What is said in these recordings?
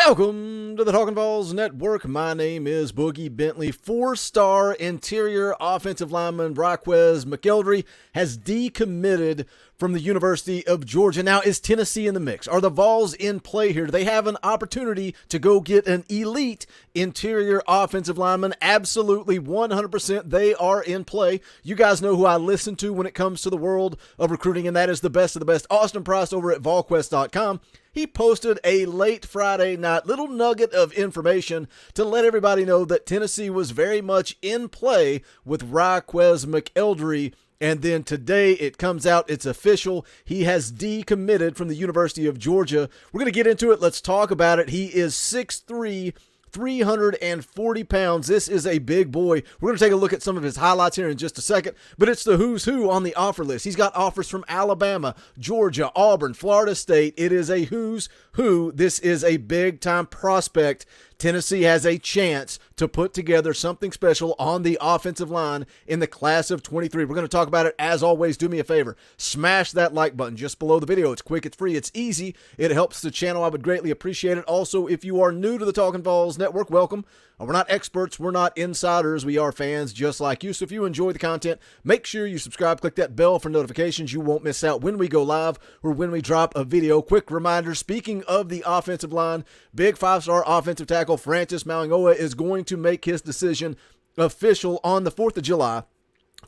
Welcome to the Talkin Vols Network. My name is Boogie Bentley. Four-star interior offensive lineman Ryqueze McElderry has decommitted from the University of Georgia. Now, is Tennessee in the mix? Are the Vols in play here? Do they have an opportunity to go get an elite interior offensive lineman? Absolutely, 100%. They are in play. You guys know who I listen to when it comes to the world of recruiting, and that is the best of the best. Austin Price over at VAWLS.com. He posted a late Friday night little nugget of information to let everybody know that Tennessee was very much in play with Ryqueze McElderry. And then today it comes out, it's official. He has decommitted from the University of Georgia. We're going to get into it. Let's talk about it. He is 6'3", 340 pounds. This is a big boy. We're going to take a look at some of his highlights here in just a second, but it's the who's who on the offer list. He's got offers from Alabama, Georgia, Auburn, Florida State. It is a who's who. This is a big-time prospect. Tennessee has a chance to put together something special on the offensive line in the class of 23. We're going to talk about it. As always, do me a favor. Smash that like button just below the video. It's quick, it's free, it's easy. It helps the channel. I would greatly appreciate it. Also, if you are new to the Talkin Vols Network, welcome. We're not experts. We're not insiders. We are fans just like you. So if you enjoy the content, make sure you subscribe. Click that bell for notifications. You won't miss out when we go live or when we drop a video. Quick reminder, speaking of the offensive line, big five-star offensive tackle Francis Mauigoa is going to make his decision official on the 4th of July.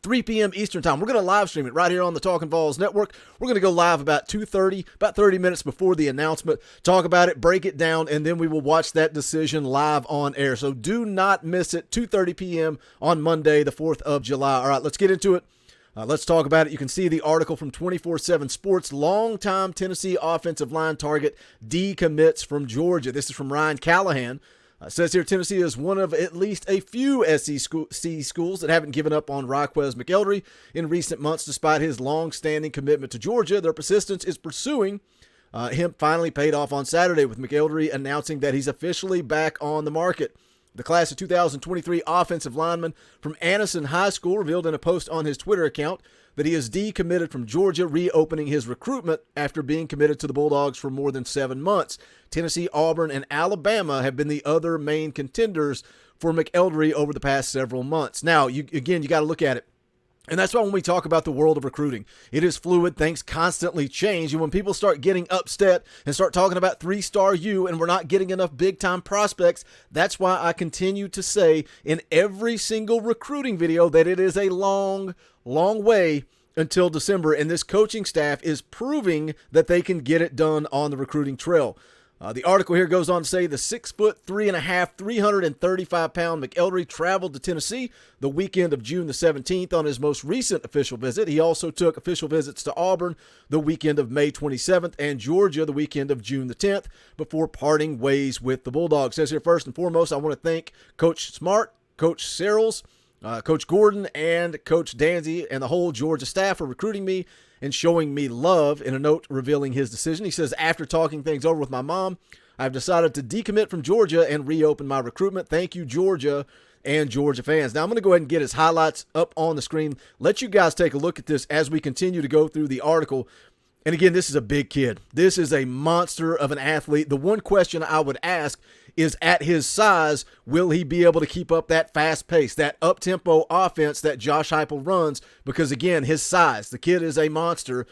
3 p.m. Eastern time. We're going to live stream it right here on the Talkin Vols Network. We're going to go live about 2:30, about 30 minutes before the announcement, talk about it, break it down, and then we will watch that decision live on air. So do not miss it, 2:30 p.m. on Monday, the 4th of July. All right, let's get into it. Let's talk about it. You can see the article from 24/7 Sports. Longtime Tennessee offensive line target decommits from Georgia. This is from Ryan Callahan. Says here, Tennessee is one of at least a few SEC schools that haven't given up on Ryqueze McElderry in recent months. Despite his long-standing commitment to Georgia, their persistence is pursuing him finally paid off on Saturday, with McElderry announcing that he's officially back on the market. The class of 2023 offensive lineman from Anniston High School revealed in a post on his Twitter account that he is decommitted from Georgia, reopening his recruitment after being committed to the Bulldogs for more than 7 months. Tennessee, Auburn, and Alabama have been the other main contenders for McElderry over the past several months. Now, you got to look at it. And that's why when we talk about the world of recruiting, it is fluid. Things constantly change. And when people start getting upset and start talking about 3-star U and we're not getting enough big-time prospects, that's why I continue to say in every single recruiting video that it is a long way until December. And this coaching staff is proving that they can get it done on the recruiting trail. The article here goes on to say the 6'3.5", 335-pound McElderry traveled to Tennessee the weekend of June the 17th on his most recent official visit. He also took official visits to Auburn the weekend of May 27th and Georgia the weekend of June the 10th before parting ways with the Bulldogs. It says here, first and foremost, I want to thank Coach Smart, Coach Searles, Coach Gordon, and Coach Danzy and the whole Georgia staff for recruiting me and showing me love. In a note revealing his decision, he says, after talking things over with my mom, I've decided to decommit from Georgia and reopen my recruitment. Thank you, Georgia and Georgia fans. Now I'm going to go ahead and get his highlights up on the screen. Let you guys take a look at this as we continue to go through the article. And again, this is a big kid. This is a monster of an athlete. The one question I would ask is, at his size, will he be able to keep up that fast pace, that up-tempo offense that Josh Heupel runs? Because, again, his size. The kid is a monster,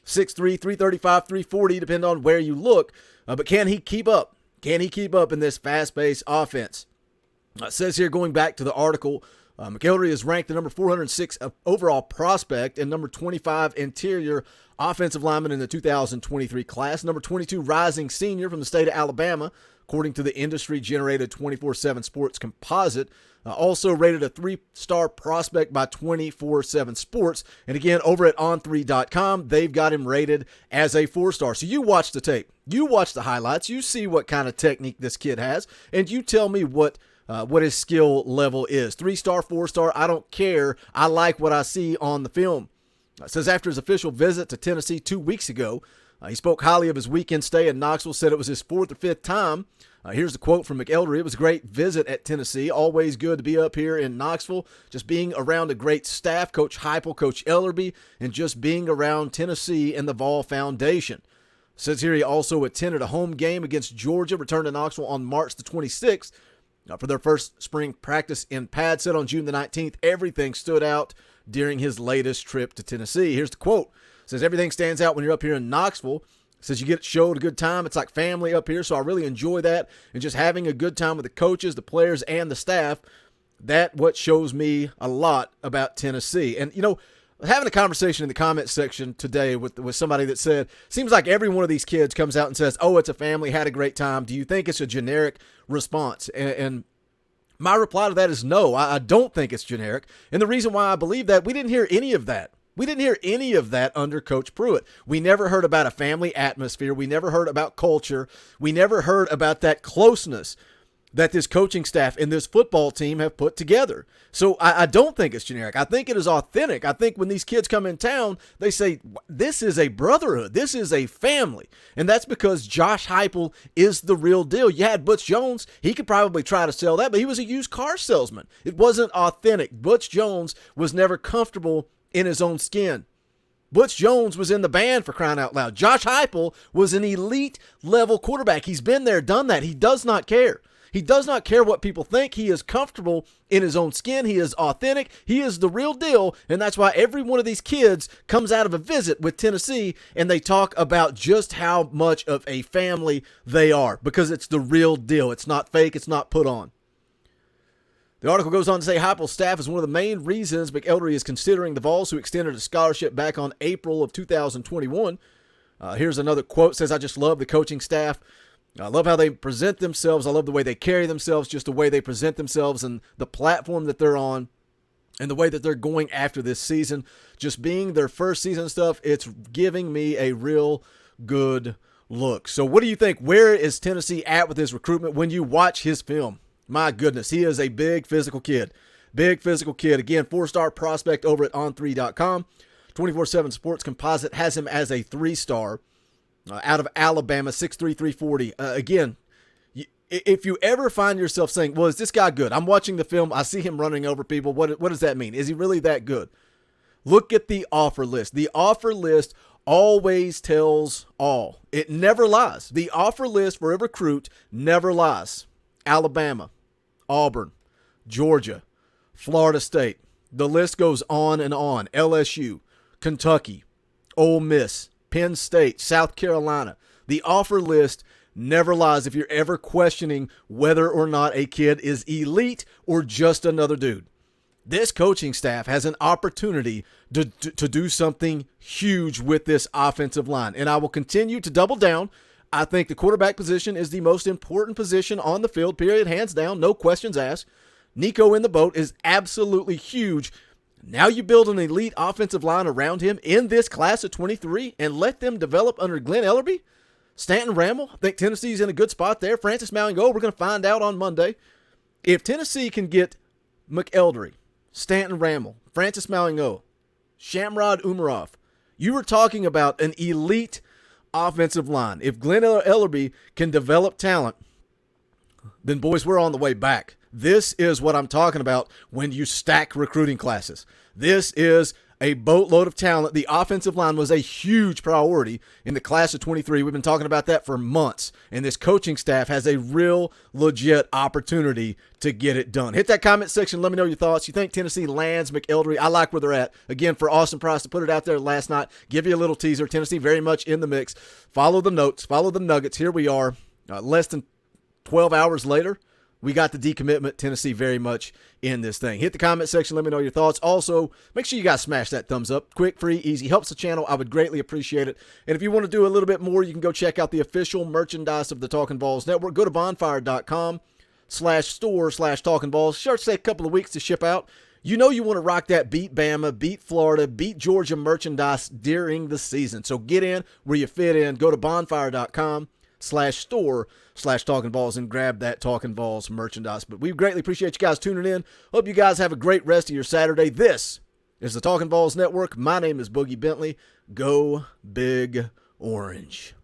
6'3", 335, 340, depending on where you look. But can he keep up? Can he keep up in this fast-paced offense? It says here, going back to the article, McElderry is ranked the number 406 overall prospect and number 25 interior offensive lineman in the 2023 class, number 22 rising senior from the state of Alabama, according to the industry-generated 24/7 Sports composite. Also rated a 3-star prospect by 24/7 Sports. And again, over at on3.com, they've got him rated as a 4-star. So you watch the tape. You watch the highlights. You see what kind of technique this kid has. And you tell me what his skill level is. 3-star, 4-star, I don't care. I like what I see on the film. It says after his official visit to Tennessee 2 weeks ago, he spoke highly of his weekend stay in Knoxville, said it was his 4th or 5th time. Here's the quote from McElderry. It was a great visit at Tennessee. Always good to be up here in Knoxville. Just being around a great staff, Coach Heupel, Coach Ellerby, and just being around Tennessee and the Vol Foundation. Says here he also attended a home game against Georgia, returned to Knoxville on March the 26th for their first spring practice in pad. Said on June the 19th, everything stood out during his latest trip to Tennessee. Here's the quote. Says, everything stands out when you're up here in Knoxville. Says you get showed a good time. It's like family up here, so I really enjoy that. And just having a good time with the coaches, the players, and the staff, that what shows me a lot about Tennessee. And, you know, having a conversation in the comment section today with somebody that said, seems like every one of these kids comes out and says, oh, it's a family, had a great time. Do you think it's a generic response? And my reply to that is no, I don't think it's generic. And the reason why I believe that, we didn't hear any of that. We didn't hear any of that under Coach Pruitt. We never heard about a family atmosphere. We never heard about culture. We never heard about that closeness that this coaching staff and this football team have put together. So I don't think it's generic. I think it is authentic. I think when these kids come in town, they say, this is a brotherhood. This is a family. And that's because Josh Heupel is the real deal. You had Butch Jones. He could probably try to sell that, but he was a used car salesman. It wasn't authentic. Butch Jones was never comfortable in his own skin. Butch Jones was in the band, for crying out loud. Josh Heupel was an elite level quarterback. He's been there, done that. He does not care. He does not care what people think. He is comfortable in his own skin. He is authentic. He is the real deal. And that's why every one of these kids comes out of a visit with Tennessee and they talk about just how much of a family they are, because it's the real deal. It's not fake. It's not put on. The article goes on to say Heupel's staff is one of the main reasons McElderry is considering the Vols, who extended a scholarship back on April of 2021. Here's another quote. Says, I just love the coaching staff. I love how they present themselves. I love the way they carry themselves, just the way they present themselves and the platform that they're on and the way that they're going after this season. Just being their first season stuff, it's giving me a real good look. So what do you think? Where is Tennessee at with his recruitment when you watch his film? My goodness, he is a big physical kid. Big physical kid. Again, 4-star prospect over at on3.com. 24/7 Sports Composite has him as a 3-star. Out of Alabama, 6'3", 340. Again, if you ever find yourself saying, well, is this guy good? I'm watching the film. I see him running over people. What does that mean? Is he really that good? Look at the offer list. The offer list always tells all. It never lies. The offer list for a recruit never lies. Alabama, Auburn, Georgia, Florida State. The list goes on and on. LSU, Kentucky, Ole Miss, Penn State, South Carolina. The offer list never lies if you're ever questioning whether or not a kid is elite or just another dude. This coaching staff has an opportunity to do something huge with this offensive line, and I will continue to double down. I think the quarterback position is the most important position on the field, period, hands down, no questions asked. Nico in the boat is absolutely huge. Now you build an elite offensive line around him in this class of 23 and let them develop under Glenn Ellerbe. Stanton Ramel, I think Tennessee's in a good spot there. Francis Mauigo, we're going to find out on Monday. If Tennessee can get McElderry, Stanton Ramel, Francis Mauigo, Shamrod Umarov, you were talking about an elite offensive line. If Glenn Ellerbe can develop talent, then boys, we're on the way back. This is what I'm talking about when you stack recruiting classes. This is a boatload of talent. The offensive line was a huge priority in the class of 23. We've been talking about that for months, and this coaching staff has a real legit opportunity to get it done. Hit that comment section. Let me know your thoughts. You think Tennessee lands McElderry? I like where they're at. Again, for Austin Price to put it out there last night, give you a little teaser. Tennessee very much in the mix. Follow the notes. Follow the nuggets. Here we are, less than 12 hours later. We got the decommitment. Tennessee very much in this thing. Hit the comment section. Let me know your thoughts. Also, make sure you guys smash that thumbs up. Quick, free, easy. Helps the channel. I would greatly appreciate it. And if you want to do a little bit more, you can go check out the official merchandise of the Talkin Vols Network. Go to bonfire.com/store/Talkin Vols. Shirts take a couple of weeks to ship out. You know you want to rock that beat Bama, beat Florida, beat Georgia merchandise during the season. So get in where you fit in. Go to bonfire.com/store/Talkin Vols and grab that Talkin Vols merchandise. But we greatly appreciate you guys tuning in. Hope you guys have a great rest of your Saturday. This is the Talkin Vols Network. My name is Boogie Bentley. Go Big Orange.